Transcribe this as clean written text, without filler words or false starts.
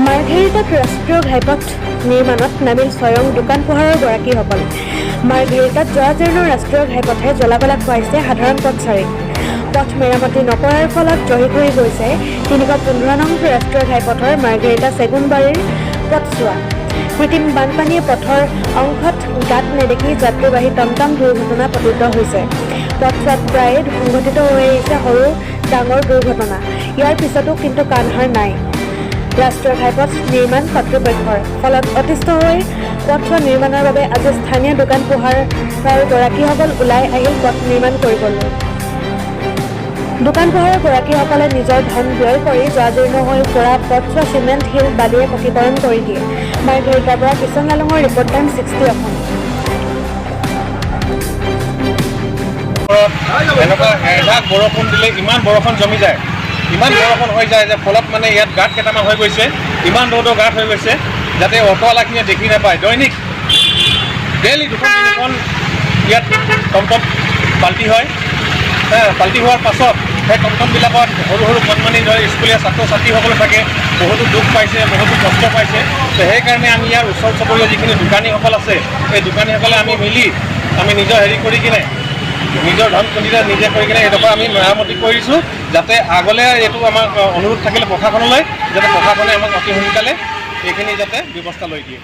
মাৰ্ঘেৰিটাত ৰাষ্ট্ৰীয় ঘাইপথ নিৰ্মাণত নামিল স্বয়ং দোকান পোহাৰৰ গৰাকীসকল। মাৰ্ঘেৰিটাত জৰাজীৰ্ণ ৰাষ্ট্ৰীয় ঘাইপথে জ্বলাকলা খুৱাইছে সাধাৰণ পথচাৰীক। পথ মেৰামতি নকৰাৰ ফলত জহি ঘূৰি গৈছে ৩১৫ নং ৰাষ্ট্ৰীয় ঘাইপথৰ মাৰ্ঘেৰিটা চেগুনবাৰীৰ পথছোৱা। কৃত্ৰিম বানপানীয়ে পথৰ অংশত গাঁত নেদেখি যাত্ৰীবাহী টমটম দুৰ্ঘটনা পতিত হৈছে। পথছোৱাত প্ৰায়ে সংঘটিত হৈ আহিছে সৰু ডাঙৰ দুৰ্ঘটনা। ইয়াৰ পিছতো কিন্তু কাণসাৰ নাই ৰাষ্ট্ৰীয় ঘাইপথ নিৰ্মাণ কৰ্তৃপক্ষৰ। ফলত অতিষ্ঠ হৈ পথছোৱা নিৰ্মাণৰ বাবে আজি স্থানীয় দোকান পোহাৰৰ গৰাকীসকল ওলাই আহিল পথ নিৰ্মাণ কৰিবলৈ। দোকান পোহাৰৰ গৰাকীসকলে নিজৰ ধন ব্যয় কৰি জৰাজীৰ্ণ হৈ পৰা পথছোৱা চিমেণ্ট শিল বালিৰে পকীকৰণ কৰি দিয়ে। মাৰ্ঘেৰিটাৰ পৰা কিষণ লালুঙৰ ৰিপৰ্ট টাইম 60 অসম। এনেকুৱা এজাক বৰষুণ দিলে ইমান বৰষুণ জমি যায়, ইমান বৰষুণ হৈ যায় যে ফলত মানে ইয়াত গাঁত কেইটামান হৈ গৈছে, ইমান ৰ'দৰ গাঁত হৈ গৈছে যাতে অটোৱালাখিনিয়ে দেখি নাপায়। দৈনিক ডেইলি 2-3খন ইয়াত টমটম পাল্টি হয়। পাল্টি হোৱাৰ পাছত সেই টমটমবিলাকত সৰু সৰু কণমানি ধৰি স্কুলীয়া ছাত্ৰ ছাত্ৰীসকল থাকে, বহুতো দুখ পাইছে, বহুতো কষ্ট পাইছে। তো সেইকাৰণে আমি ইয়াৰ ওচৰ চুবুৰীয়া যিখিনি দোকানীসকল আছে, এই দোকানীসকলে আমি মিলি আমি নিজৰ হেৰি কৰি কিনে নিজৰ ধন পুঁজিৰে নিজে কৰি কিনে এইডোখৰ আমি মেৰামতি কৰিছোঁ, যাতে আগলৈ এইটো আমাক অনুৰোধ থাকিলে প্ৰশাসনলৈ, যাতে প্ৰশাসনে আমাক অতি সোনকালে এইখিনি যাতে ব্যৱস্থা লৈ দিয়ে।